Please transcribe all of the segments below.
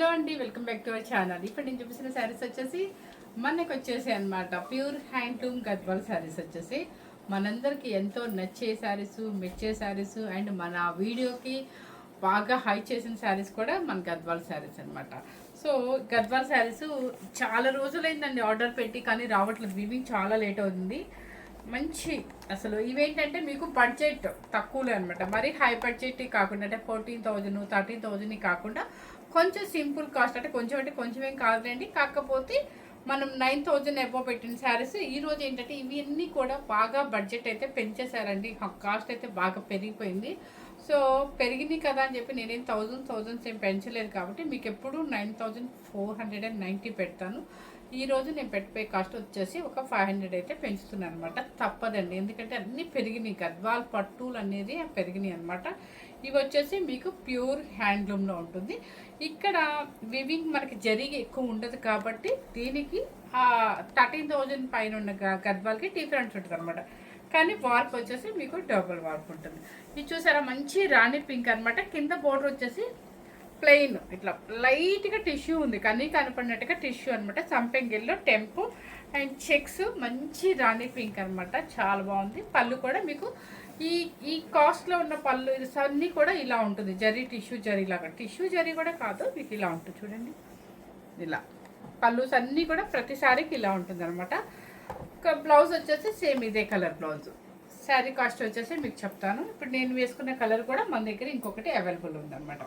Hello అండి, welcome back to our channel. ఇప్పుడు నేను చూపిస్తున్న శారీస్ వచ్చేసి మనకు వచ్చేసి అనమాట ప్యూర్ హ్యాండ్లూమ్ గద్వాల్ శారీస్ వచ్చేసి మనందరికి ఎంతో నచ్చే శారీస్, మెచ్చే శారీస్ అండ్ మన వీడియోకి బాగా హై చేసిన శారీస్ కూడా మన గద్వాల్ శారీస్ అనమాట. సో గద్వాల్ శారీస్ చాలా రోజులైందండి ఆర్డర్ పెట్టి, కానీ రావట్లేదు. వీవింగ్ చాలా లేట్ అవుతుంది. మంచి అసలు ఇవేంటంటే మీకు బడ్జెట్ తక్కువలే అనమాట. మరి హై బడ్జెట్ కాకుండా అంటే 14,000 13,000 కాకుండా కొంచెం సింపుల్ కాస్ట్, అంటే కొంచెం ఏం కాదులేండి. కాకపోతే మనం 9,000 అబోవ్ పెట్టిన శారీస్ ఈరోజు ఏంటంటే ఇవన్నీ కూడా బాగా బడ్జెట్ అయితే పెంచేశారండి. కాస్ట్ అయితే బాగా పెరిగిపోయింది. సో పెరిగింది కదా అని చెప్పి నేనేం థౌజండ్స్ ఏం పెంచలేదు. కాబట్టి మీకు ఎప్పుడు 9,490 పెడతాను. ఈరోజు నేను పెట్టిపోయే కాస్ట్ వచ్చేసి ఒక 500 అయితే పెంచుతున్నాను అనమాట. తప్పదండి, ఎందుకంటే అన్నీ పెరిగినాయి. గద్వాల్ పట్టులు అనేది పెరిగినాయి అనమాట. ఇవి వచ్చేసి మీకు ప్యూర్ హ్యాండ్లూమ్లో ఉంటుంది. ఇక్కడ వివింగ్ మనకి జరిగి ఎక్కువ ఉండదు కాబట్టి దీనికి 13,000 పైన ఉన్న గద్వాల్కి డిఫరెన్స్ ఉంటుంది అనమాట. కానీ వార్ప్ వచ్చేసి మీకు డబుల్ వార్ప్ ఉంటుంది. ఇది చూసారా, మంచి రాణి పింక్ అనమాట. కింద బోర్డర్ వచ్చేసి ప్లెయిన్ ఇట్లా లైట్గా టిష్యూ ఉంది, కానీ కనపడినట్టుగా టిష్యూ అనమాట. సంపెంగిల్లో టెంపు అండ్ చెక్స్, మంచి రాణి పింక్ అనమాట. చాలా బాగుంది. పళ్ళు కూడా మీకు ఈ కాస్ట్లో ఉన్న పళ్ళు అన్నీ కూడా ఇలా ఉంటుంది. జరీ టిష్యూ జరీ లాగా, టిష్యూ జరీ కూడా కాదు, మీకు ఇలా ఉంటుంది చూడండి. ఇలా పళ్ళుస్ అన్నీ కూడా ప్రతిసారికి ఇలా ఉంటుంది అనమాట. బ్లౌజ్ వచ్చేసి సేమ్ ఇదే కలర్ బ్లౌజ్. శారీ కాస్ట్ వచ్చేసి మీకు చెప్తాను. ఇప్పుడు నేను వేసుకున్న కలర్ కూడా మన దగ్గర ఇంకొకటి అవైలబుల్ ఉందన్నమాట.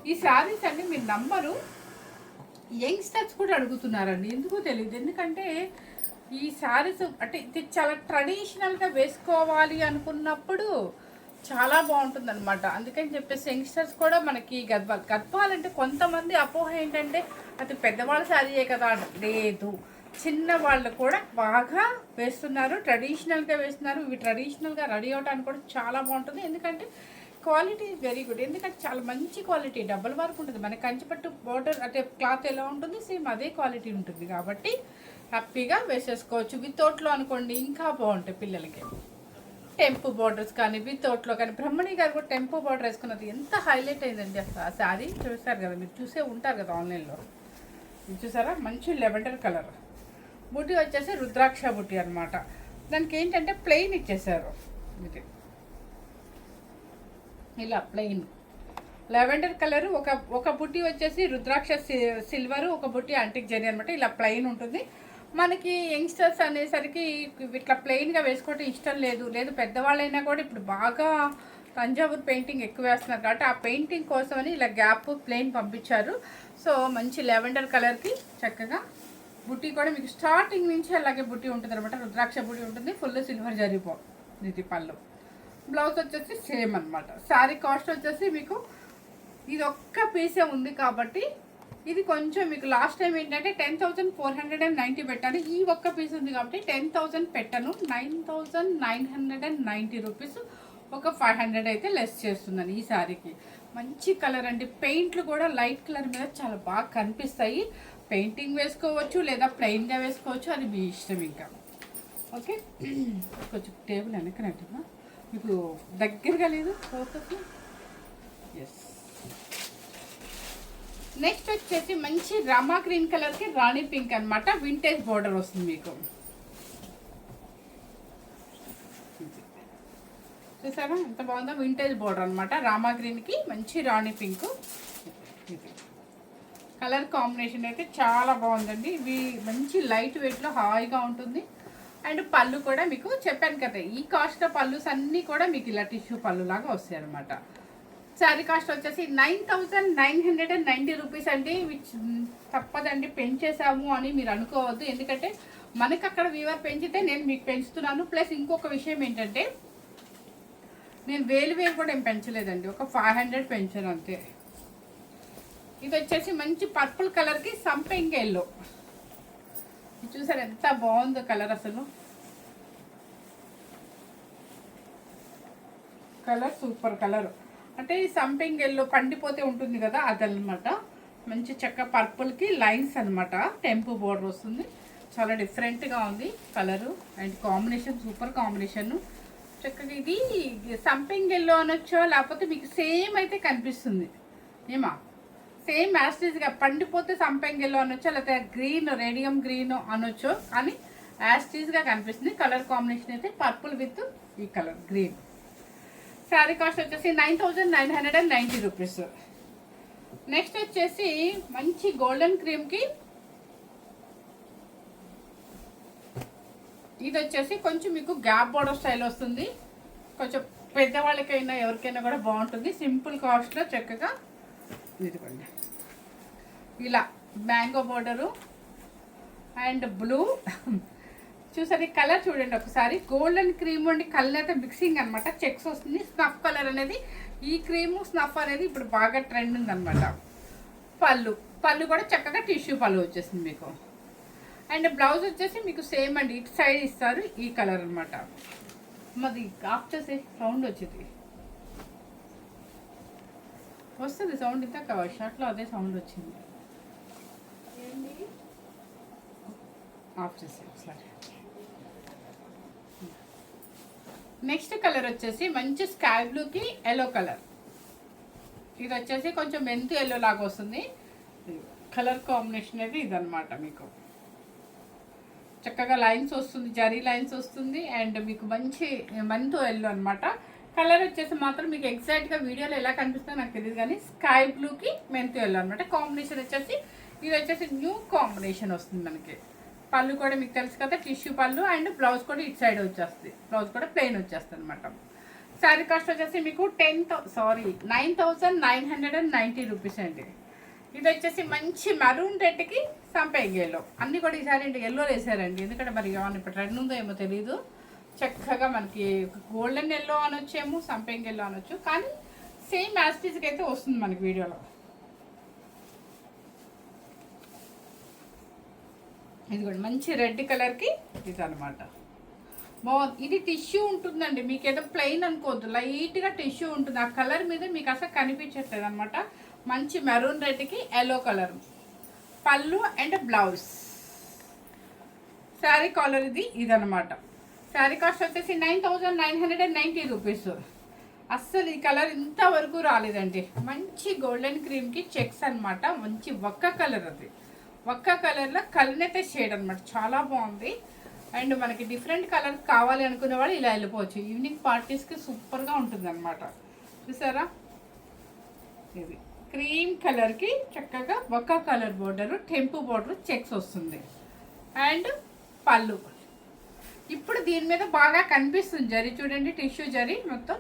ఈ శారీస్ అన్ని మీ నంబరు యంగ్స్టర్స్ కూడా అడుగుతున్నారండి, ఎందుకో తెలియదు. ఎందుకంటే ఈ శారీస్ అంటే ఇది చాలా ట్రెడిషనల్గా వేసుకోవాలి అనుకున్నప్పుడు చాలా బాగుంటుంది అనమాట. అందుకని చెప్పేసి యంగ్స్టర్స్ కూడా మనకి గద్వాల్ అంటే కొంతమంది అపోహ ఏంటంటే అది పెద్దవాళ్ళ శారీయే కదా. లేదు, చిన్న వాళ్ళు కూడా బాగా వేస్తున్నారు, ట్రెడిషనల్గా వేస్తున్నారు. ఇవి ట్రెడిషనల్గా రెడీ అవడానికి కూడా చాలా బాగుంటుంది. ఎందుకంటే క్వాలిటీ ఈజ్ వెరీ గుడ్. ఎందుకంటే చాలా మంచి క్వాలిటీ, డబుల్ వర్క్ ఉంటుంది. మన కంచిపట్టు బోర్డర్ అంటే క్లాత్ ఎలా ఉంటుంది సేమ్ అదే క్వాలిటీ ఉంటుంది. కాబట్టి హ్యాపీగా వేసేసుకోవచ్చు. వితౌట్లో అనుకోండి ఇంకా బాగుంటాయి పిల్లలకి. టెంపు బోర్డర్స్ కానీ వితౌట్లో కానీ, బ్రహ్మణి గారు కూడా టెంపు బోర్డర్ వేసుకున్నది ఎంత హైలైట్ అయిందండి అసలు. ఆ శారీ చూసారు కదా, మీరు చూసే ఉంటారు కదా ఆన్లైన్లో. ఇది చూసారా, మంచి లెవెండర్ కలర్. బుట్టి వచ్చేసి రుద్రాక్ష బుట్టి అనమాట. దానికి ఏంటంటే ప్లెయిన్ ఇచ్చేసారు. ఇది ఇలా ప్లెయిన్ లెవెండర్ కలర్. ఒక బుట్టి వచ్చేసి రుద్రాక్ష సిల్వర్, ఒక బుట్టి యాంటిక్ జరీ అనమాట. ఇలా ప్లెయిన్ ఉంటుంది. మనకి యంగ్స్టర్స్ అనేసరికి ఇట్లా ప్లెయిన్గా వేసుకోవటం ఇష్టం లేదు. పెద్దవాళ్ళైనా కూడా ఇప్పుడు బాగా తంజావూరు పెయింటింగ్ ఎక్కువ వేస్తున్నారు కాబట్టి ఆ పెయింటింగ్ కోసమని ఇలా గ్యాప్ ప్లెయిన్ పంపించారు. సో మంచి లెవెండర్ కలర్కి చక్కగా బుట్టి కూడా మీకు స్టార్టింగ్ నుంచి అలాగే బుట్టి ఉంటుంది అనమాట. రుద్రాక్ష బుట్టి ఉంటుంది, ఫుల్ సిల్వర్ జరిపో ఇది పళ్ళు. బ్లౌజ్ వచ్చేసి సేమ్ అనమాట. శారీ కాస్ట్ వచ్చేసి మీకు ఇది ఒక్క పీసే ఉంది కాబట్టి ఇది కొంచెం మీకు లాస్ట్ టైం ఏంటంటే 10,490 పెట్టాను. ఈ ఒక్క పీస్ ఉంది కాబట్టి 10,000 పెట్టాను. 9,990 రూపీస్, ఒక 500 అయితే లెస్ చేస్తున్నాను ఈ శారీకి. మంచి కలర్ అండి. పెయింట్లు కూడా లైట్ కలర్ మీద చాలా బాగా కనిపిస్తాయి. పెయింటింగ్ వేసుకోవచ్చు లేదా ప్లెయిన్గా వేసుకోవచ్చు, అది మీ ఇష్టం. ఇంకా ఓకే, కొంచెం టేబుల్ వెనకనట్టుగా మీకు దగ్గరగా లేదు ఫోకస్. ఎస్, నెక్స్ట్ వచ్చేసి మంచి రామా గ్రీన్ కలర్కి రాణి పింక్ అనమాట. వింటేజ్ బోర్డర్ వస్తుంది మీకు. చూసారా ఎంత బాగుందో, వింటేజ్ బోర్డర్ అనమాట. రామా గ్రీన్కి మంచి రాణి పింక్. కలర్ కాంబినేషన్ అయితే చాలా బాగుందండి. ఇవి మంచి లైట్ వెయిట్లో హాయిగా ఉంటుంది. అండ్ పళ్ళు కూడా మీకు చెప్పాను కదా, ఈ కాస్ట్లో పళ్ళుస్ అన్నీ కూడా మీకు ఇలా టిష్యూ పళ్ళు లాగా వస్తాయి అనమాట. శారీ కాస్ట్ వచ్చేసి 9,990 రూపీస్ అండి. తప్పదండి, పెంచేసాము అని మీరు అనుకోవద్దు. ఎందుకంటే మనకి అక్కడ వీవర్ పెంచితే నేను మీకు పెంచుతున్నాను. ప్లస్ ఇంకొక విషయం ఏంటంటే నేను వేలు కూడా ఏం పెంచలేదండి, ఒక 500 పెంచాను అంతే. ఇది వచ్చేసి మంచి పర్పుల్ కలర్కి సంపెంగ ఎల్లో. ఇది చూసారు ఎంత బాగుందో కలర్. అసలు కలర్ సూపర్ కలర్. అంటే ఈ సంపెంగ్ ఎల్లో పండిపోతే ఉంటుంది కదా, అదనమాట. మంచి చక్క పర్పుల్కి లైన్స్ అనమాట. టెంపు బోర్డర్ వస్తుంది. చాలా డిఫరెంట్గా ఉంది colour and combination, super combination. చక్కగా ఇది సంపెంగ్ ఎల్లో అనొచ్చో, లేకపోతే మీకు సేమ్ అయితే కనిపిస్తుంది ఏమా సేమ్ యాస్టీజ్గా పండిపోతే సంపెంగిలో అనొచ్చు, లేకపోతే గ్రీన్ రేడియం గ్రీన్ అనొచ్చు, కానీ యాస్టీజ్గా కనిపిస్తుంది. కలర్ కాంబినేషన్ అయితే పర్పుల్ విత్ ఈ కలర్ గ్రీన్. శారీ కాస్ట్ వచ్చేసి 9,990 రూపీస్. నెక్స్ట్ వచ్చేసి మంచి గోల్డెన్ క్రీమ్కి ఇది వచ్చేసి కొంచెం మీకు గ్యాప్ బోర్డర్ స్టైల్ వస్తుంది. కొంచెం పెద్దవాళ్ళకైనా ఎవరికైనా కూడా బాగుంటుంది. సింపుల్ కాస్ట్లో చక్కగా ఇదిగోండి ఇలా మ్యాంగో బోర్డరు అండ్ బ్లూ చూసారు. ఈ కలర్ చూడండి ఒకసారి, గోల్డెన్ క్రీమ్ అండి, కలర్ అయితే మిక్సింగ్ అనమాట. చెక్స్ వస్తుంది. స్నఫ్ కలర్ అనేది, ఈ క్రీము స్నఫ్ అనేది ఇప్పుడు బాగా ట్రెండ్ ఉందన్నమాట. పళ్ళు కూడా చక్కగా టిష్యూ పళ్ళు వచ్చేసింది మీకు. అండ్ బ్లౌజ్ వచ్చేసి మీకు సేమ్ అండి, ఇటు సైడ్ ఇస్తారు ఈ కలర్ అనమాట. మాది ఆఫ్ చేసే సౌండ్ వచ్చింది, వస్తుంది సౌండ్. ఇంత షర్ట్లో అదే సౌండ్ వచ్చింది, ఆఫ్ చేసే ఒకసారి. నెక్స్ట్ కలర్ వచ్చేసి మంచి స్కై బ్లూకి ఎల్లో కలర్. ఇది వచ్చేసి కొంచెం మెంతు ఎల్లో లాగా వస్తుంది. కలర్ కాంబినేషన్ అయితే ఇదనమాట. మీకు చక్కగా లైన్స్ వస్తుంది, జరీ లైన్స్ వస్తుంది. అండ్ మీకు మంచి మెంతు ఎల్లో అనమాట. కలర్ వచ్చేసి మాత్రం మీకు ఎగ్జాక్ట్గా వీడియోలో ఎలా కనిపిస్తుందో నాకు తెలియదు, కానీ స్కై బ్లూకి మెంతు ఎల్లో అనమాట. కాంబినేషన్ వచ్చేసి ఇది వచ్చేసి న్యూ కాంబినేషన్ వస్తుంది మనకి. పళ్ళు కూడా మీకు తెలుసు కదా, టిష్యూ పళ్ళు. అండ్ బ్లౌజ్ కూడా ఇటు సైడ్ వచ్చేస్తుంది, బ్లౌజ్ కూడా ప్లెయిన్ వచ్చేస్తుంది అనమాట. శారీ కాస్ట్ వచ్చేసి మీకు 9,990 రూపీస్ అండి. ఇది వచ్చేసి మంచి మరూన్ రెడ్కి సంపంగి ఎల్లో. అన్నీ కూడా ఈసారి ఎల్లో వేసారండి, ఎందుకంటే మరి ఇప్పుడు ట్రెండ్ ఉందో ఏమో తెలియదు. చక్కగా మనకి గోల్డెన్ ఎల్లో అనొచ్చేమో, సంపంగి ఎల్లో అనొచ్చు, కానీ సేమ్ యాస్టీజ్కి అయితే వస్తుంది మనకి వీడియోలో. ఇది కూడా మంచి రెడ్ కలర్కి ఇది అనమాట. బాగుంది. ఇది టిష్యూ ఉంటుందండి, మీకు ఏదో ప్లెయిన్ అనుకోవద్దు, లైట్గా టిష్యూ ఉంటుంది. ఆ కలర్ మీద మీకు అసలు కనిపించట్లేదు అనమాట. మంచి మెరూన్ రెడ్కి ఎల్లో కలర్ పళ్ళు అండ్ బ్లౌజ్. శారీ కాలర్ ఇదనమాట. శారీ కాస్ట్ వచ్చేసి 9,990 రూపీస్. అస్సలు ఈ కలర్ ఇంతవరకు రాలేదండి. మంచి గోల్డెన్ క్రీమ్కి చెక్స్ అనమాట. మంచి ఒక్క కలర్, అది ఒక్క కలర్లో కలనైతే షేడ్ అనమాట. చాలా బాగుంది. అండ్ మనకి డిఫరెంట్ కలర్ కావాలి అనుకునే వాళ్ళు ఇలా వెళ్ళిపోవచ్చు. ఈవినింగ్ పార్టీస్కి సూపర్గా ఉంటుంది అనమాట. చూసారా, ఇది క్రీమ్ కలర్కి చక్కగా ఒక్క కలర్ బోర్డరు, టెంపు బోర్డరు, చెక్స్ వస్తుంది. అండ్ పళ్ళు ఇప్పుడు దీని మీద బాగా కనిపిస్తుంది జరీ. చూడండి టిష్యూ జరీ మొత్తం,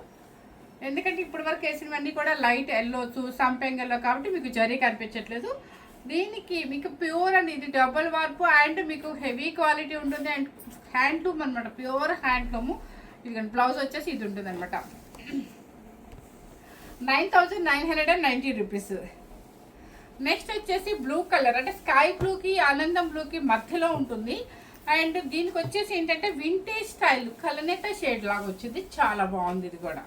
ఎందుకంటే ఇప్పటి వరకు వేసినవన్నీ కూడా లైట్ ఎల్లోచ్చు, సంపెంగ్ ఎల్లో, కాబట్టి మీకు జరీ కనిపించట్లేదు. దీనికి మీకు ప్యూర్ అండ్ ఇది డబుల్ వార్పు అండ్ మీకు హెవీ క్వాలిటీ ఉంటుంది. అండ్ హ్యాండ్లూమ్ అనమాట, ప్యూర్ హ్యాండ్లూము. ఇది బ్లౌజ్ వచ్చేసి ఇది ఉంటుంది అనమాట. 9,990 రూపీస్. నెక్స్ట్ వచ్చేసి బ్లూ కలర్, అంటే స్కై బ్లూకి ఆనందం బ్లూకి మధ్యలో ఉంటుంది. అండ్ దీనికి వచ్చేసి ఏంటంటే వింటేజ్ స్టైల్ కలనేత షేడ్ లాగా వచ్చింది. చాలా బాగుంది. ఇది కూడా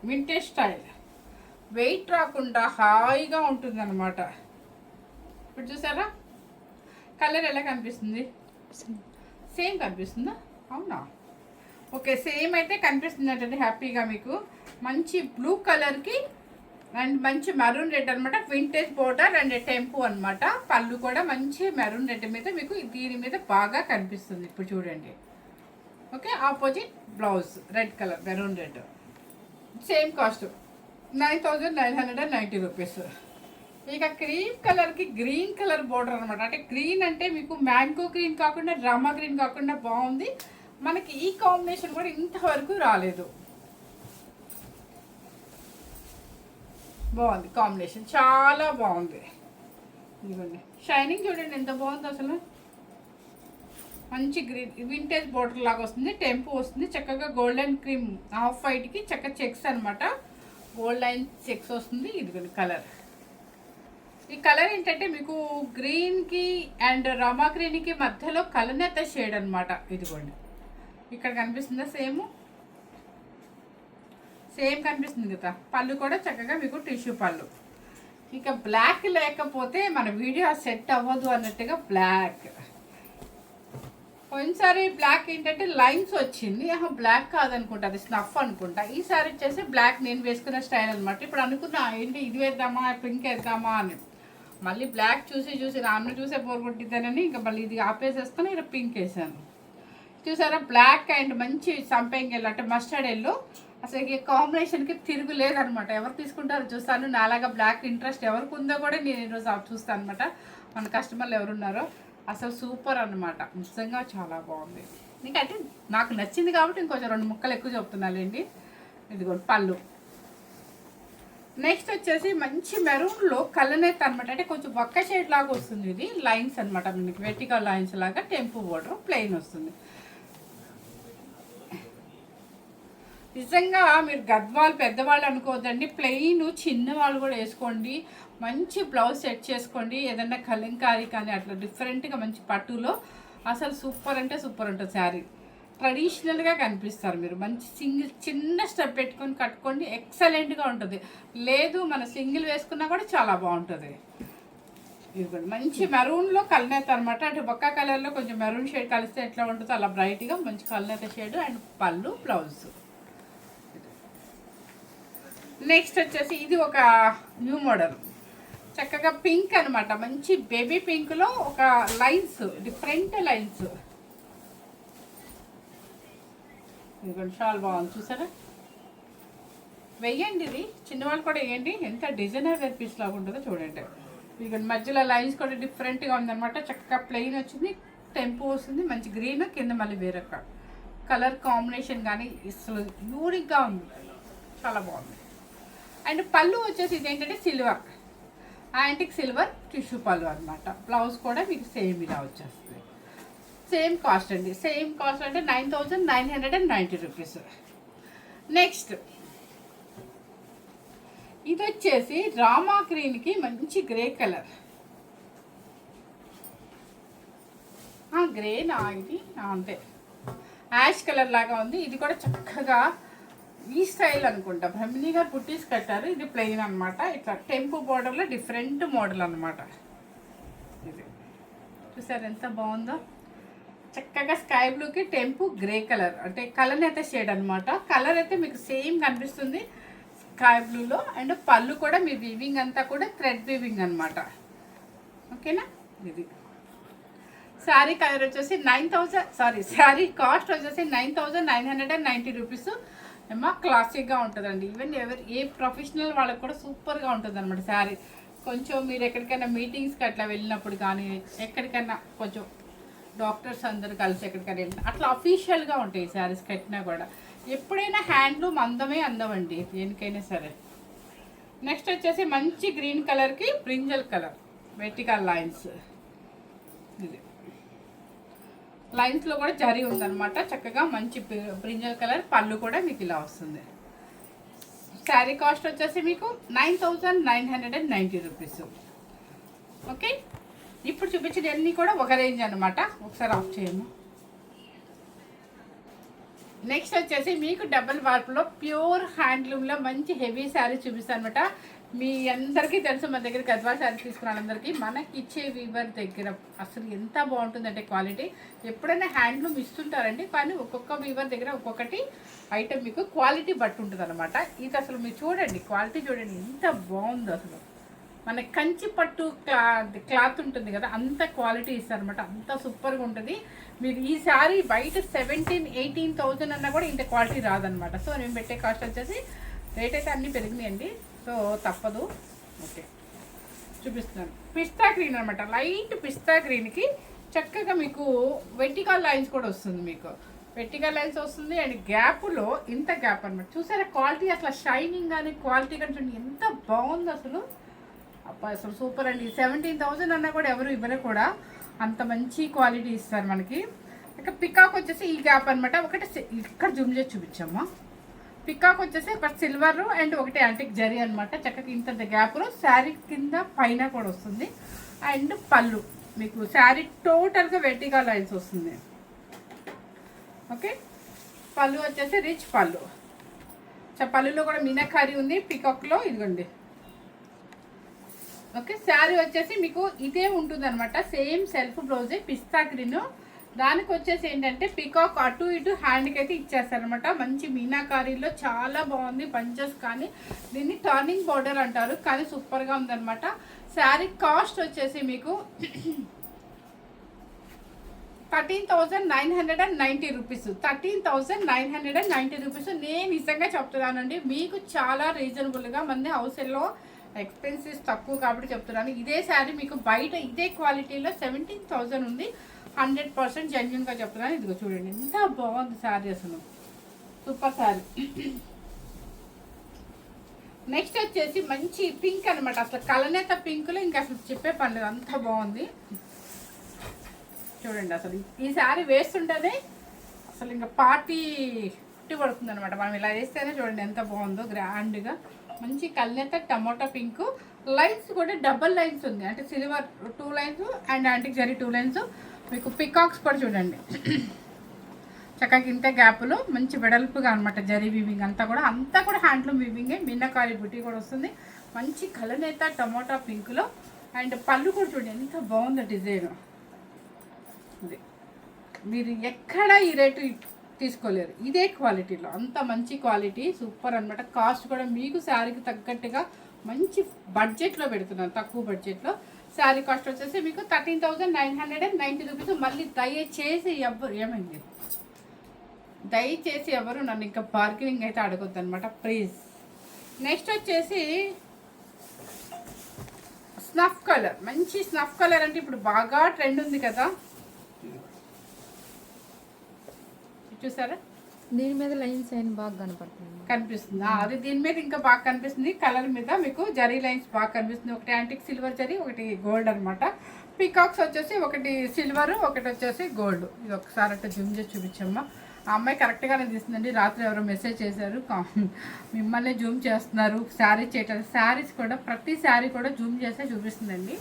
వింటేజ్ స్టైల్, వెయిట్ రాకుండా హాయిగా ఉంటుంది అనమాట. ఇప్పుడు చూసారా కలర్ ఎలా కనిపిస్తుంది? సేమ్ కనిపిస్తుందా? అవునా, ఓకే, సేమ్ అయితే కనిపిస్తుంది అంటే హ్యాపీగా. మీకు మంచి బ్లూ కలర్కి అండ్ మంచి మెరూన్ రెడ్ అనమాట. వింటేజ్ బోర్డర్ అండ్ టెంపు అనమాట. పళ్ళు కూడా మంచి మెరూన్ రెడ్ మీద మీకు దీని మీద బాగా కనిపిస్తుంది. ఇప్పుడు చూడండి, okay. Opposite blouse red colour, maroon red. Same cost 9,990 rupees. ఇక క్రీమ్ కలర్కి గ్రీన్ కలర్ బోర్డర్ అనమాట. అంటే గ్రీన్ అంటే మీకు మ్యాంగో గ్రీన్ కాకుండా డ్రామా గ్రీన్ కాకుండా బాగుంది. మనకి ఈ కాంబినేషన్ కూడా ఇంతవరకు రాలేదు. బాగుంది కాంబినేషన్, చాలా బాగుంది. ఇదిగోండి షైనింగ్ చూడండి ఎంత బాగుంది అసలు. మంచి గ్రీన్ వింటేజ్ బోర్డర్ లాగా వస్తుంది, టెంపు వస్తుంది. చక్కగా గోల్డెన్ క్రీమ్ ఆఫ్ వైట్కి చక్కగా చెక్స్ అనమాట. గోల్డ్ లైన్ చెక్స్ వస్తుంది. ఇదిగోండి కలర్. ఈ కలర్ ఏంటంటే మీకు గ్రీన్కి అండ్ రామా గ్రీన్కి మధ్యలో కలనేత షేడ్ అనమాట. ఇదిగోండి ఇక్కడ కనిపిస్తుందా? సేమ్ కనిపిస్తుంది కదా. పళ్ళు కూడా చక్కగా మీకు టిష్యూ పళ్ళు. ఇక బ్లాక్ లేకపోతే మన వీడియో సెట్ అవ్వదు అన్నట్టుగా బ్లాక్. పోయినసారి బ్లాక్ ఏంటంటే లైన్స్ వచ్చింది, బ్లాక్ కాదనుకుంటా, అది స్నఫ్ అనుకుంటా. ఈసారి వచ్చేసి బ్లాక్ నేను వేసుకున్న స్టైల్ అనమాట. ఇప్పుడు అనుకున్నా ఏంటి ఇది వేద్దామా పింక్ వేద్దామా అని, మళ్ళీ బ్లాక్ చూసి నాన్న చూసే బోర్ కొట్టిద్దానని ఇంకా మళ్ళీ ఇది ఆపేసేసుకొని ఇలా పింక్ వేసాను. చూసారా, బ్లాక్ అండ్ మంచి సంపెంగ్ ఎల్లో అంటే మస్టర్డ్ ఎల్లో అసలు ఈ కాంబినేషన్కి తిరుగులేదనమాట. ఎవరు తీసుకుంటారో చూస్తాను, నాలాగా బ్లాక్ ఇంట్రెస్ట్ ఎవరికి ఉందో కూడా నేను ఈరోజు చూస్తాను అనమాట. మన కస్టమర్లు ఎవరున్నారో అసలు సూపర్ అనమాట, నిజంగా చాలా బాగుంది. ఎందుకంటే నాకు నచ్చింది కాబట్టి ఇంకొంచెం 2 ముక్కలు ఎక్కువ చెప్తున్నానండి. ఇదిగో పళ్ళు. నెక్స్ట్ వచ్చేసి మంచి మెరూన్లో కలనేత అనమాట, అంటే కొంచెం బక్క షేడ్ లాగా వస్తుంది. ఇది లైన్స్ అనమాట, మనకి వెర్టికల్ లైన్స్ లాగా టెంపు బోర్డర్ ప్లెయిన్ వస్తుంది. నిజంగా మీరు గద్వాలు పెద్దవాళ్ళు అనుకోవద్దండి, ప్లెయిన్ చిన్నవాళ్ళు కూడా వేసుకోండి. మంచి బ్లౌజ్ సెట్ చేసుకోండి, ఏదన్నా కలంకారీ కానీ అట్లా డిఫరెంట్గా మంచి పట్టులో అసలు సూపర్ అంటే సూపర్ ఉంటుంది శారీ. ట్రెడిషనల్గా కనిపిస్తారు మీరు. మంచి చిన్న స్టెప్ పెట్టుకొని కట్టుకోండి, ఎక్సలెంట్గా ఉంటుంది. లేదు మన సింగిల్ వేసుకున్నా కూడా చాలా బాగుంటుంది. ఇది మంచి మెరూన్లో కలనేత అనమాట, అంటే బొక్క కలర్లో కొంచెం మెరూన్ షేడ్ కలిస్తే ఎట్లా ఉంటుందో అలా బ్రైట్గా మంచి కలనేత షేడ్ అండ్ పళ్ళు బ్లౌజ్. నెక్స్ట్ వచ్చేసి ఇది ఒక న్యూ మోడల్, చక్కగా పింక్ అనమాట, మంచి బేబీ పింక్లో ఒక లైన్స్, డిఫరెంట్ లైన్స్. ఇది చాలా బాగుంది, చూసారా. వెయ్యండి, ఇది చిన్నవాళ్ళు కూడా వేయండి, ఎంత డిజైనర్ వేర్ పీస్ లాగా ఉంటుందో చూడండి. ఇక మధ్యలో లైన్స్ కూడా డిఫరెంట్గా ఉందన్నమాట, చక్కగా ప్లెయిన్ వచ్చింది, టెంపో వస్తుంది, మంచి గ్రీన్ కింద మళ్ళీ వేరొక కలర్ కాంబినేషన్ కానీ అసలు యూనిక్గా ఉంది, చాలా బాగుంది. అండ్ పళ్ళు వచ్చేసి ఇది ఏంటంటే సిల్వర్, యాంటిక్ సిల్వర్ టిష్యూ పళ్ళు అనమాట. బ్లౌజ్ కూడా మీకు సేమ్ ఇలా వచ్చేస్తుంది. సేమ్ కాస్ట్ అండి, సేమ్ కాస్ట్ అంటే 9,990 రూపీస్. నెక్స్ట్ ఇది వచ్చేసి రామా గ్రీన్కి మంచి గ్రే కలర్, గ్రేనా ఇది, అంతే యాష్ కలర్ లాగా ఉంది. ఇది కూడా చక్కగా ఈ స్టైల్ అనుకుంటా, బ్రహ్మిణి గారు బుట్టీస్ కట్టారు. ఇది ప్లెయిన్ అనమాట, ఇట్లా టెంపు బోర్డర్లో డిఫరెంట్ మోడల్ అనమాట. ఇది చూసారు ఎంత బాగుందో, చక్కగా స్కై బ్లూకి టెంపు గ్రే కలర్, అంటే కలర్ అయితే షేడ్ అనమాట. కలర్ అయితే మీకు సేమ్ కనిపిస్తుంది స్కై బ్లూలో. అండ్ పళ్ళు కూడా మీ వీవింగ్ అంతా కూడా థ్రెడ్ వీవింగ్ అనమాట, ఓకేనా. ఇది శారీ కలర్ వచ్చేసి శారీ కాస్ట్ వచ్చేసి 9,990 రూపీస్. ఏమో క్లాసిక్గా ఉంటుందండి. ఈవెన్ ఏ ప్రొఫెషనల్ వాళ్ళకి కూడా సూపర్గా ఉంటుంది అనమాట శారీ. కొంచెం మీరు ఎక్కడికైనా మీటింగ్స్కి అట్లా వెళ్ళినప్పుడు కానీ, ఎక్కడికైనా కొంచెం డాక్టర్స్ అందరు కలిసి ఎక్కడికైనా వెళ్ళిన అట్లా అఫీషియల్గా ఉంటాయి శారీస్ కట్టినా కూడా. ఎప్పుడైనా హ్యాండ్లూమ్ అందమే అందమండి దేనికైనా సరే. నెక్స్ట్ వచ్చేసి మంచి గ్రీన్ కలర్కి బ్రింజల్ కలర్ వెర్టికల్ లైన్స్. ఇది లైన్స్లో కూడా జరీ ఉందన్నమాట, చక్కగా మంచి బ్రింజల్ కలర్. పళ్ళు కూడా మీకు ఇలా వస్తుంది. శారీ కాస్ట్ వచ్చేసి మీకు 9,990 రూపీస్. ఓకే, ఇప్పుడు చూపించిన అన్నీ కూడా ఒక రేంజ్ అనమాట. ఒకసారి ఆఫ్ చేయము. నెక్స్ట్ వచ్చేసి మీకు డబుల్ వార్ప్లో ప్యూర్ హ్యాండ్లూమ్లో మంచి హెవీ శారీ చూపిస్తాను అనమాట. మీ అందరికీ తెలుసు, మన దగ్గర గద్వాల్ శారీ తీసుకున్న వాళ్ళందరికీ మనకి ఇచ్చే వీవర్ దగ్గర అసలు ఎంత బాగుంటుందంటే క్వాలిటీ. ఎప్పుడైనా హ్యాండ్లూమ్ ఇస్తుంటారండి, కానీ ఒక్కొక్క వీవర్ దగ్గర ఒక్కొక్కటి ఐటమ్ మీకు క్వాలిటీ బట్టి ఉంటుంది అనమాట. ఇది అసలు మీరు చూడండి, క్వాలిటీ చూడండి ఎంత బాగుందో. అసలు మన కంచి పట్టు క్లాత్ ఉంటుంది కదా, అంత క్వాలిటీ ఇస్తారనమాట, అంత సూపర్గా ఉంటుంది. మీరు ఈ శారీ బయట 17,000-18,000 అన్నా కూడా ఇంత క్వాలిటీ రాదనమాట. సో నేను పెట్టే కాస్ట్ వచ్చేసి రేట్ అయితే అన్నీ పెరిగినాయండి, సో తప్పదు. ఓకే, చూపిస్తున్నాను. పిస్తా గ్రీన్ అనమాట, లైట్ పిస్తా గ్రీన్కి చక్కగా మీకు వెర్టికల్ లైన్స్ కూడా వస్తుంది. మీకు వెర్టికల్ లైన్స్ వస్తుంది అండ్ గ్యాప్లో ఇంత గ్యాప్ అనమాట. చూసారా క్వాలిటీ, అసలు షైనింగ్ కానీ క్వాలిటీ కానీ చూడండి ఎంత బాగుంది అసలు. అసలు సూపర్ అండి. 17,000 అన్నా కూడా ఎవరు ఇవ్వరు కూడా, అంత మంచి క్వాలిటీ ఇస్తారు మనకి. ఇక పికాక్ వచ్చేసి ఈ గ్యాప్ అనమాట. ఒకటి ఇక్కడ జూమ్ చేసి చూపించాము. పికాక్ వచ్చేసి ఒకటి సిల్వర్ అండ్ ఒకటి యాంటిక్ జరీ అనమాట. చక్కగా ఇంత గ్యాప్లో శారీ కింద పైన కూడా వస్తుంది. అండ్ పళ్ళు మీకు శారీ టోటల్గా వెర్టికల్ లైన్స్ వస్తుంది. ఓకే, పళ్ళు వచ్చేసి రిచ్ పళ్ళు. పళ్ళులో కూడా మీనాకారి ఉంది పికాక్లో, ఇదిగోండి. ఓకే, శారీ వచ్చేసి మీకు ఇదే ఉంటుంది అనమాట. సేమ్ సెల్ఫ్ బ్లౌజే, పిస్తా గ్రీన్ దానికి వచ్చేసి ఏంటంటే పికాక్ అటు ఇటు హ్యాండ్కి అయితే ఇచ్చేస్తారనమాట. మంచి మీనాకారీలో చాలా బాగుంది బంచెస్, కానీ దీన్ని టర్నింగ్ బోర్డర్ అంటారు, కానీ సూపర్గా ఉందన్నమాట. శారీ కాస్ట్ వచ్చేసి మీకు 13,990 రూపీస్. 13,990 రూపీస్. నేను నిజంగా చెప్తున్నానండి, మీకు చాలా రీజనబుల్గా. మంది హౌస్లో ఎక్స్పెన్సెస్ తక్కువ కాబట్టి చెప్తున్నాను. ఇదే శారీ మీకు బయట ఇదే క్వాలిటీలో 17,000 ఉంది. 100% జెన్యున్గా చెప్తున్నాను. ఇదిగో చూడండి ఎంత బాగుంది శారీ, అసలు సూపర్ శారీ. నెక్స్ట్ వచ్చేసి మంచి పింక్ అనమాట. అసలు కలనేత పింక్లో ఇంకా అసలు చెప్పే పని లేదు, అంత బాగుంది. చూడండి అసలు ఈ శారీ వేస్తుంటేనే అసలు ఇంకా పార్టీ పుట్టి పడుతుంది అనమాట. మనం ఇలా వేస్తేనే చూడండి ఎంత బాగుందో గ్రాండ్గా. మంచి కల్నేత టమోటా పింక్, లైన్స్ కూడా డబల్ లైన్స్ ఉంది, అంటే silver 2 lines and antique zari 2 lines. మీకు పికాక్స్ కూడా చూడండి చక్కగా ఇంత గ్యాప్లో మంచి వెడల్పుగా అనమాట. జరీ వీవింగ్ అంతా కూడా హ్యాండ్లూమ్ వీవింగే. మీనాకారి బుట్టి కూడా వస్తుంది. మంచి కలనేత టమోటా పింక్లో. అండ్ పళ్ళు కూడా చూడండి ఎంత బాగుందో డిజైన్. ఇది మీరు ఎక్కడ ఈ రేటు తీసుకోలేరు, ఇదే క్వాలిటీలో అంత మంచి క్వాలిటీ, సూపర్ అనమాట. కాస్ట్ కూడా మీకు శారీకి తగ్గట్టుగా మంచి బడ్జెట్లో పెడుతున్నాను, తక్కువ బడ్జెట్లో. శారీ కాస్ట్ వచ్చేసి మీకు 13,990 రూపీస్. మళ్ళీ దయచేసి ఎవరు నన్ను ఇంకా బార్గెనింగ్ అయితే అడగొద్దు అనమాట, ప్లీజ్. నెక్స్ట్ వచ్చేసి స్నఫ్ కలర్. మంచి స్నఫ్ కలర్ అంటే ఇప్పుడు బాగా ట్రెండ్ ఉంది కదా, చూసారా? దీని మీద లైన్స్ అయిన బాగా కనిపిస్తుంది. అది దీని మీద ఇంకా బాగా కనిపిస్తుంది. కలర్ మీద మీకు జరీ లైన్స్ బాగా కనిపిస్తుంది. ఒకటి యాంటిక్ సిల్వర్ జరీ, ఒకటి గోల్డ్ అనమాట. పీకాక్స్ వచ్చేసి ఒకటి సిల్వర్, ఒకటి వచ్చేసి గోల్డ్. ఇది ఒకసారి అట్లా జూమ్ చేసి చూపించమ్మా. ఆ అమ్మాయి కరెక్ట్గానే తీస్తుందండి. రాత్రి ఎవరో మెసేజ్ చేశారు, మిమ్మల్ని జూమ్ చేస్తున్నారు శారీ చేయటం. శారీస్ కూడా ప్రతి శారీ కూడా జూమ్ చేసే చూపిస్తుందండి.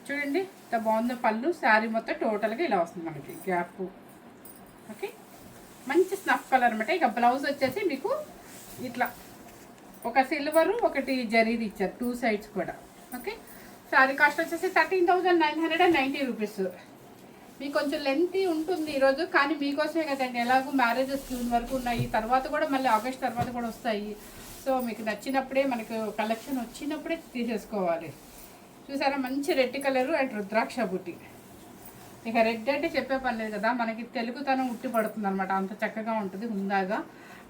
చూడండి ఎంత బాగుందో పళ్ళు. శారీ మొత్తం టోటల్గా ఇలా వస్తుంది మనకి గ్యాప్. ఓకే, మంచి స్నఫ్ కలర్ అనమాట. ఇక బ్లౌజ్ వచ్చేసి మీకు ఇట్లా ఒక సిల్వర్ ఒకటి జరీది ఇచ్చారు, 2 సైడ్స్ కూడా. ఓకే, శారీ కాస్ట్ వచ్చేసి 13,990 రూపీస్. మీకు కొంచెం లెంతీ ఉంటుంది ఈరోజు, కానీ మీకోసమే కదండి. ఎలాగో మ్యారేజెస్ జూన్ వరకు ఉన్నాయి, తర్వాత కూడా మళ్ళీ ఆగస్ట్ తర్వాత కూడా వస్తాయి. సో మీకు నచ్చినప్పుడే, మనకు కలెక్షన్ వచ్చినప్పుడే తీసేసుకోవాలి. చూసారా, మంచి రెడ్ కలరు అండ్ రుద్రాక్ష బుట్టి. ఇక రెడ్ అంటే చెప్పే పని లేదు కదా, మనకి తెలుగుతనం ఉట్టి పడుతుంది అనమాట, అంత చక్కగా ఉంటుంది హుందాగా.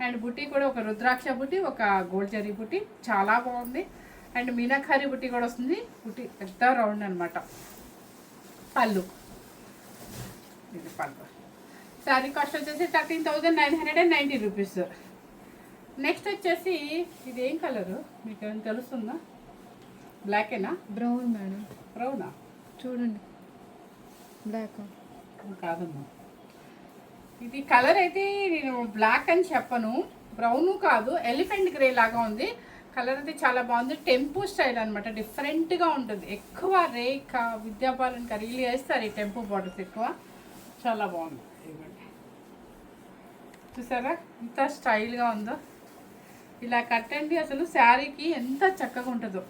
అండ్ బుట్టి కూడా ఒక రుద్రాక్ష బుట్టి, ఒక గోల్డ్ జరీ బుట్టి, చాలా బాగుంది. అండ్ మీనాకారి బుట్టి కూడా వస్తుంది. బుట్టి పెద్ద రౌండ్ అనమాట. పళ్ళు, ఇది పళ్ళు. శారీ కాస్ట్ వచ్చేసి 13,990 రూపీస్. నెక్స్ట్ వచ్చేసి ఇది ఏం కలరు మీకు ఏమైనా తెలుస్తుందా? బ్లాకేనా? Brown madam. బ్రౌనా? చూడండి, బ్లాక్ కాదమ్మా. ఇది కలర్ అయితే నేను బ్లాక్ అని చెప్పను, బ్రౌను కాదు, ఎలిఫెంట్ గ్రే లాగా ఉంది. కలర్ అయితే చాలా బాగుంది. టెంపు స్టైల్ అనమాట, డిఫరెంట్గా ఉంటుంది. ఎక్కువ రేఖ విద్యాపాలన్ రీల్ వేస్తారు ఈ టెంపు బార్డర్స్ ఎక్కువ. చాలా బాగుంది. చూసారా ఎంత స్టైల్గా ఉందో. ఇలా కట్టండి, అసలు శారీకి ఎంత చక్కగా ఉంటుందో.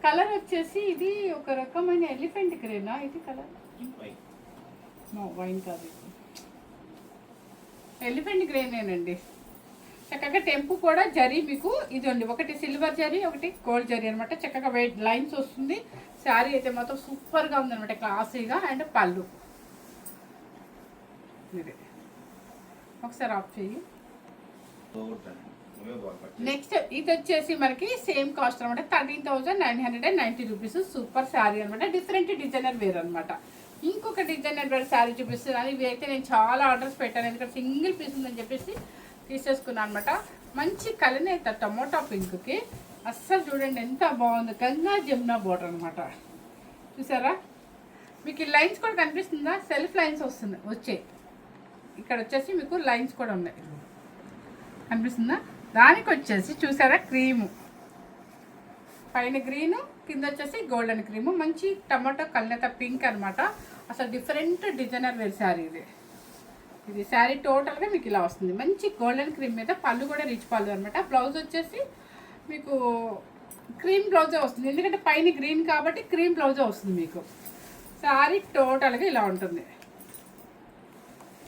కలర్ వచ్చేసి ఇది ఒక రకమైన ఎలిఫెంట్ గ్రేనా ఇది కలర్? వైన్ కాదు, ఎలిఫెంట్ గ్రేనేనండి. చక్కగా టెంపు కూడా జరీ మీకు ఇది ఉంది, ఒకటి సిల్వర్ జరీ ఒకటి గోల్డ్ జరీ అనమాట. చక్కగా వెయిట్ లైన్స్ వస్తుంది. శారీ అయితే మొత్తం సూపర్గా ఉందనమాట, క్లాసీగా. అండ్ పళ్ళు ఇది ఒకసారి ఆఫ్ చెయ్యి. నెక్స్ట్ ఇది వచ్చేసి మనకి సేమ్ కాస్ట్ అనమాట, 13,990 రూపీస్. సూపర్ శారీ అనమాట, డిఫరెంట్ డిజైనర్ వేర్ అనమాట. ఇంకొక డిజైనర్ వేర్ శారీ చూపిస్తున్నాను. ఇవి అయితే నేను చాలా ఆర్డర్స్ పెట్టాను, ఎందుకంటే సింగిల్ పీస్ ఉందని చెప్పేసి తీసేసుకున్నాను అనమాట. మంచి కలనేత టమోటా పింక్కి అస్సలు చూడండి ఎంత బాగుంది. గంగా జమున బోర్డర్ అనమాట. చూసారా, మీకు ఈ లైన్స్ కూడా కనిపిస్తుందా? సెల్ఫ్ లైన్స్ వచ్చాయి. ఇక్కడ వచ్చేసి మీకు లైన్స్ కూడా ఉన్నాయి, కనిపిస్తుందా? దానికి వచ్చేసి చూసారా క్రీము, పైన గ్రీను, కింద వచ్చేసి గోల్డెన్ క్రీము. మంచి టమాటో కల్నేత పింక్ అనమాట. అసలు డిఫరెంట్ డిజైనర్ వేర్ శారీ ఇది. ఇది శారీ టోటల్గా మీకు ఇలా వస్తుంది. మంచి గోల్డెన్ క్రీమ్ మీద పళ్ళు కూడా రిచ్ పళ్ళు అనమాట. బ్లౌజ్ వచ్చేసి మీకు క్రీమ్ బ్లౌజే వస్తుంది, ఎందుకంటే పైన గ్రీన్ కాబట్టి క్రీమ్ బ్లౌజే వస్తుంది మీకు. శారీ టోటల్గా ఇలా ఉంటుంది.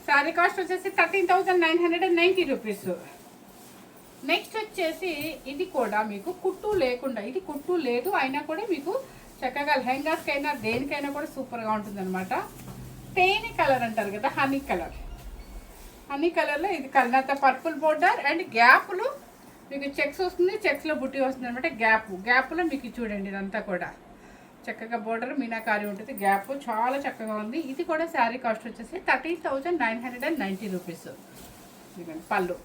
శారీ కాస్ట్ వచ్చేసి 13,990 రూపీస్. నెక్స్ట్ వచ్చేసి ఇది కూడా మీకు కుట్టు లేకుండా, ఇది కుట్టు లేదు అయినా కూడా మీకు చక్కగా లెహంగాస్కైనా దేనికైనా కూడా సూపర్గా ఉంటుంది అనమాట. తేనె కలర్ అంటారు కదా, హనీ కలర్. హనీ కలర్లో ఇది కల్నాత పర్పుల్ బోర్డర్ అండ్ గ్యాప్లు మీకు చెక్స్ వస్తుంది, చెక్స్లో బుట్టి వస్తుంది అనమాట. గ్యాప్లో మీకు చూడండి ఇదంతా కూడా చక్కగా బోర్డర్ మీనాకారి ఉంటుంది. గ్యాప్ చాలా చక్కగా ఉంది. ఇది కూడా శారీ కాస్ట్ వచ్చేసి 13,990 రూపీస్. ఇదిగోండి పళ్ళు.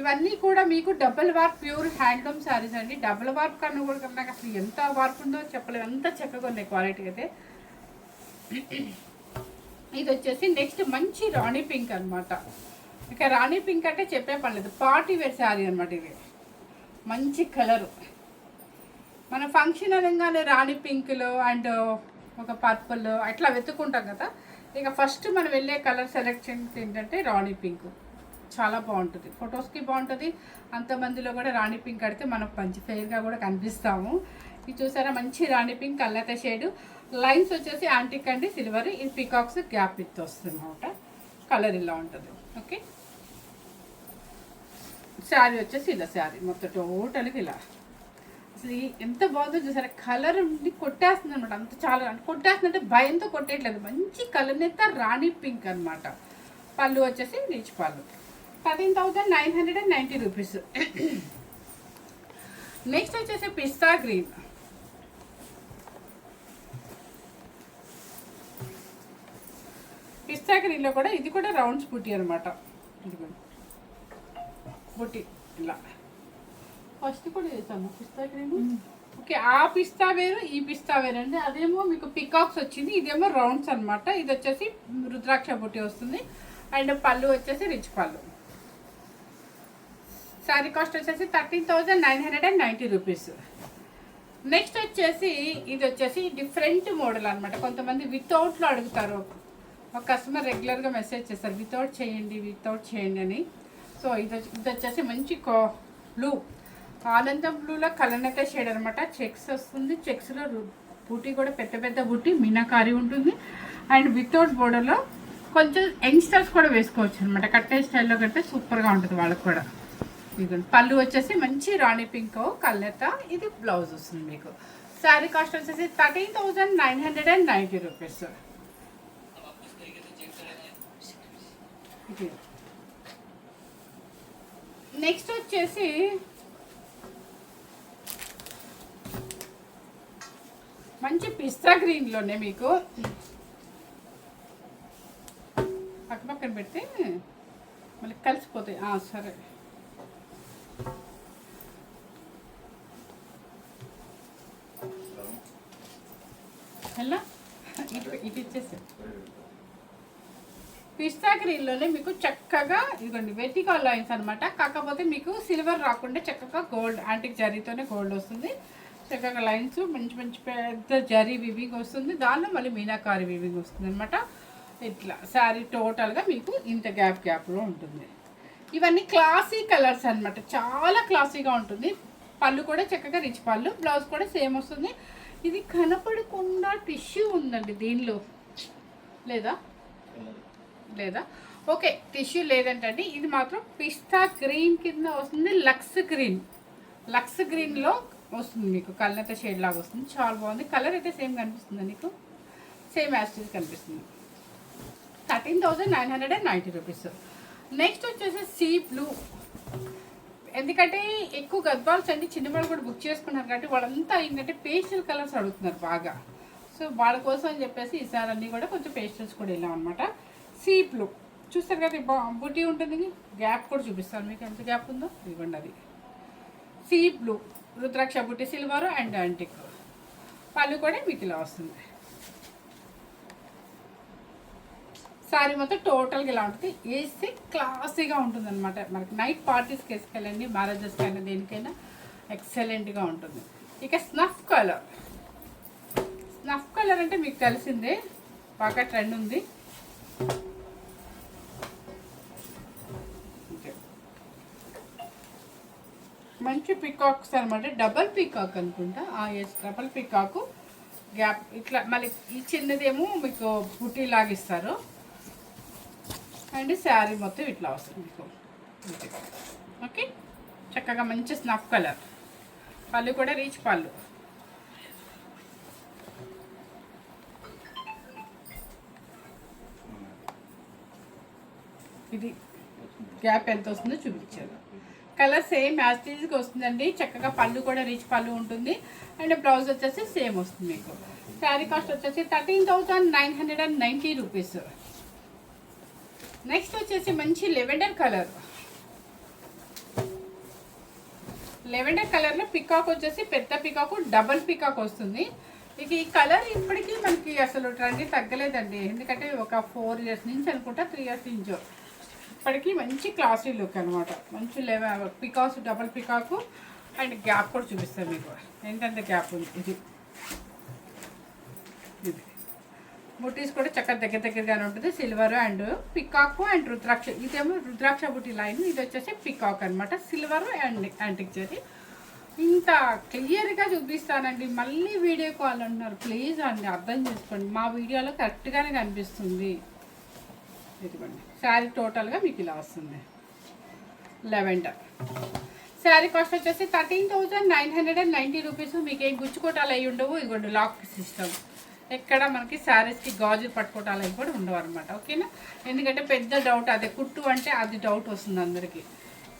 ఇవన్నీ కూడా మీకు double warp pure handloom saris అండి. డబుల్ వార్ప్ కన్నా కూడా కన్నా అసలు ఎంత వార్ప్ ఉందో చెప్పలేము, ఎంత చక్కగా ఉన్నాయి క్వాలిటీ అయితే. ఇది వచ్చేసి నెక్స్ట్ మంచి రాణి పింక్ అనమాట. ఇక రాణి పింక్ అంటే చెప్పే పర్లేదు, పార్టీ వేర్ శారీ అనమాట. ఇది మంచి కలరు. మన ఫంక్షన్ అనగానే రాణి పింక్లో అండ్ ఒక పర్పుల్ అట్లా వెతుక్కుంటాం కదా. ఇక ఫస్ట్ మనం వెళ్ళే కలర్ సెలెక్షన్ ఏంటంటే రాణి పింక్. చాలా బాగుంటుంది, ఫొటోస్కి బాగుంటుంది. అంతమందిలో కూడా రాణి పింక్ కడితే మనం మంచి ఫెయిర్గా కూడా కనిపిస్తాము. ఇది చూసారా మంచి రాణి పింక్ కల్లత షేడు. లైన్స్ వచ్చేసి యాంటిక్ అండి, సిల్వర్. ఇది పీకాక్స్ గ్యాప్ విత్ వస్తుంది అనమాట. కలర్ ఇలా ఉంటుంది. ఓకే, శారీ వచ్చేసి ఇలా, శారీ మొత్తం టోటల్గా ఇలా. అసలు ఎంత బాగుందో చూసారా, కలర్ ఉండి కొట్టేస్తుంది అనమాట. అంత చాలా అంటే కొట్టేస్తుందంటే భయంతో కొట్టేయట్లేదు. మంచి కలర్ నెత్త రాణి పింక్ అనమాట. పళ్ళు వచ్చేసి రిచ్ పళ్ళు. 13,990 రూపీస్. నెక్స్ట్ వచ్చేసి పిస్తా గ్రీన్. పిస్తా గ్రీన్లో కూడా ఇది కూడా రౌండ్స్ బుట్టి అనమాట. బుట్టి ఇలా ఫస్ట్ కూడా చేసాము పిస్తా గ్రీన్. ఓకే, ఆ పిస్తా వేరు ఈ పిస్తా వేరు అండి. అదేమో మీకు పికాక్స్ వచ్చింది, ఇదేమో రౌండ్స్ అనమాట. ఇది వచ్చేసి రుద్రాక్ష బుట్టి వస్తుంది అండ్ పళ్ళు వచ్చేసి రిచ్ పళ్ళు. శారీ కాస్ట్ వచ్చేసి 13,990 రూపీస్. నెక్స్ట్ వచ్చేసి ఇది వచ్చేసి డిఫరెంట్ మోడల్ అనమాట. కొంతమంది వితౌట్లో అడుగుతారు, ఒక కస్టమర్ రెగ్యులర్గా మెసేజ్ చేస్తారు వితౌట్ చేయండి అని. సో ఇది వచ్చేసి మంచి బ్లూ, ఆనందం బ్లూలో కలనక షేడ్ అనమాట. చెక్స్ వస్తుంది, చెక్స్లో బూటీ కూడా పెద్ద పెద్ద బూటీ మీనాకారి ఉంటుంది. అండ్ వితౌట్ బోర్డర్లో కొంచెం యంగ్స్టర్స్ కూడా వేసుకోవచ్చు అనమాట. కట్టే స్టైల్లో కడితే సూపర్గా ఉంటుంది వాళ్ళకి కూడా. ఇదిగోండి పళ్ళు వచ్చేసి మంచి రాణి పింక్ కల్లెత. ఇది బ్లౌజ్ వస్తుంది మీకు. శారీ కాస్ట్ వచ్చేసి 13,990 రూపీస్. నెక్స్ట్ వచ్చేసి మంచి పిస్తా గ్రీన్లోనే మీకు పక్కన పెడితే మళ్ళీ కలిసిపోతాయి. సరే, ఎలా ఇటు ఇచ్చేసి పిస్తా గ్రీన్లోనే మీకు చక్కగా ఇదిగోండి వెర్టికల్ లైన్స్ అనమాట. కాకపోతే మీకు సిల్వర్ రాకుండా చక్కగా గోల్డ్ యాంటిక్ జరీతోనే గోల్డ్ వస్తుంది. చక్కగా లైన్స్ మంచి మంచి పెద్ద జరీ వివింగ్ వస్తుంది, దానిలో మళ్ళీ మీనాకారి వివింగ్ వస్తుంది అనమాట. ఇట్లా శారీ టోటల్గా మీకు ఇంత గ్యాప్లో ఉంటుంది. ఇవన్నీ క్లాసీ కలర్స్ అనమాట, చాలా క్లాసీగా ఉంటుంది. పళ్ళు కూడా చక్కగా రిచ్ పళ్ళు, బ్లౌజ్ కూడా సేమ్ వస్తుంది. ఇది కనపడకుండా టిష్యూ ఉందండి దీనిలో, లేదా ఓకే టిష్యూ లేదంటండి. ఇది మాత్రం పిస్తా గ్రీన్ కింద వస్తుంది. లక్స్ గ్రీన్లో వస్తుంది మీకు. కల్నత షేడ్ లాగా వస్తుంది, చాలా బాగుంది. కలర్ అయితే సేమ్ కనిపిస్తుంది మీకు, సేమ్ యాస్టీజ్ కనిపిస్తుంది. 13,990 రూపీస్. నెక్స్ట్ వచ్చేసి సీ బ్లూ. ఎందుకంటే ఎక్కువ గద్వాల్స్ అండి చిన్నవాళ్ళు కూడా బుక్ చేసుకున్నారు కాబట్టి వాళ్ళంతా ఏంటంటే పేస్టల్ కలర్స్ అడుగుతున్నారు బాగా. సో వాళ్ళ కోసం అని చెప్పేసి ఈసారి అన్నీ కూడా కొంచెం పేస్టల్స్ కూడా వెళ్ళాం అనమాట. సీ బ్లూ చూస్తారు కదా, బుట్టి ఉంటుంది. గ్యాప్ కూడా చూపిస్తాను మీకు, ఎంత గ్యాప్ ఉందో ఇవ్వండి. అది సీ బ్లూ రుద్రాక్ష బుట్టి, సిల్వర్ అండ్ యాంటిక్. పళ్ళు కూడా మీకు ఇలా వస్తుంది. శారీ మొత్తం టోటల్గా ఇలా ఉంటుంది. వేస్తే క్లాసీగా ఉంటుంది అనమాట. మనకి నైట్ పార్టీస్కి వేసుకెళ్ళండి, మ్యారేజెస్కి అయినా దేనికైనా ఎక్సలెంట్గా ఉంటుంది. ఇక స్నఫ్ కలర్ అంటే మీకు తెలిసిందే, బాగా ట్రెండ్ ఉంది. మంచి పికాక్స్ అనమాట, డబల్ పికాక్ అనుకుంటా. ఎస్, డబల్ పికాకు గ్యాప్ ఇట్లా. మళ్ళీ ఈ చిన్నదేమో మీకు బుటీ లాగిస్తారు. అండ్ శారీ మొత్తం ఇట్లా వస్తుంది మీకు. ఓకే, చక్కగా మంచి స్నఫ్ కలర్. పళ్ళు కూడా రీచ్ పళ్ళు. ఇది గ్యాప్ ఎంత వస్తుందో చూపించారు. కలర్ సేమ్ యాస్టీజ్కి వస్తుందండి. చక్కగా పళ్ళు కూడా రీచ్ పళ్ళు ఉంటుంది. అండ్ బ్లౌజ్ వచ్చేసి సేమ్ వస్తుంది మీకు. శారీ కాస్ట్ వచ్చేసి 13,990 రూపీస్. నెక్స్ట్ వచ్చేసి మంచి లెవెండర్ కలర్. లెవెండర్ కలర్లో పికాక్ వచ్చేసి పెద్ద పికాకు, డబల్ పికాక్ వస్తుంది. ఇక ఈ కలర్ ఇప్పటికీ మనకి అసలు ట్రెండ్ తగ్గలేదండి. ఎందుకంటే ఒక 4 ఇయర్స్ నుంచి అనుకుంటా, 3 ఇయర్స్ నుంచి ఇప్పటికీ మంచి క్లాసీ లుక్ అనమాట. మంచి peacocks, double peacock. And gap కూడా చూపిస్తాను మీకు ఏంటంటే గ్యాప్ ఉంది. ఇది బుటీస్ కూడా చక్కగా దగ్గరగానే ఉంటుంది. సిల్వర్ అండ్ పికాకు అండ్ రుద్రాక్ష. ఇదేమో రుద్రాక్ష బుటీ లైన్, ఇది వచ్చేసి పికాక్ అనమాట. Silver and antique zari. ఇంత క్లియర్గా చూపిస్తానండి. మళ్ళీ వీడియో కాల్ అంటున్నారు, ప్లీజ్ అండి అర్థం చేసుకోండి. మా వీడియోలో కరెక్ట్గానే కనిపిస్తుంది. ఇదిగోండి శారీ టోటల్గా మీకు ఇలా వస్తుంది. లెవెండర్ శారీ కాస్ట్ వచ్చేసి 13,990 రూపీస్. మీకు ఏం గుచ్చుకోటాలు అవి ఉండవు. ఇదిగోండి లాక్ సిస్టమ్. ఎక్కడ మనకి శారీస్కి గాజు పట్టుకోవటాలు అవి కూడా ఉండవు అనమాట. ఓకేనా, ఎందుకంటే పెద్ద డౌట్ అదే, కుట్టు అంటే అది డౌట్ వస్తుంది అందరికీ.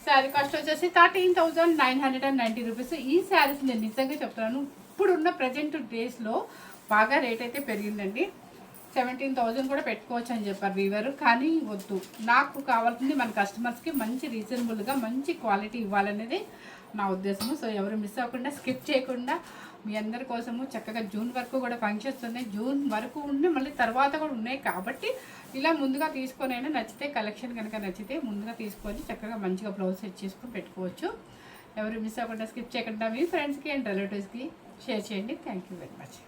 శారీ కాస్ట్ వచ్చేసి 13,990 రూపీస్. ఈ శారీస్ నేను నిజంగా చెప్తున్నాను, ఇప్పుడున్న ప్రజెంట్ డేస్లో బాగా రేట్ అయితే పెరిగిందండి. 17,000 కూడా పెట్టుకోవచ్చు అని చెప్పారు వీవరు. కానీ వద్దు, నాకు కావాల్సింది మన కస్టమర్స్కి మంచి రీజనబుల్గా మంచి క్వాలిటీ ఇవ్వాలనేది నా ఉద్దేశము. సో ఎవరు మిస్ అవ్వకుండా, స్కిప్ చేయకుండా మీ అందరి కోసము చక్కగా జూన్ వరకు కూడా ఫంక్షన్స్ ఉన్నాయి. జూన్ వరకు ఉండి మళ్ళీ తర్వాత కూడా ఉన్నాయి కాబట్టి ఇలా ముందుగా తీసుకొని అయినా నచ్చితే, కలెక్షన్ కనుక నచ్చితే ముందుగా తీసుకొని చక్కగా మంచిగా బ్లౌజ్ సెట్ చేసుకొని పెట్టుకోవచ్చు. ఎవరు మిస్ అవ్వకుండా, స్కిప్ చేయకుండా మీ ఫ్రెండ్స్కి అండ్ రిలేటివ్స్కి షేర్ చేయండి. Thank you very much.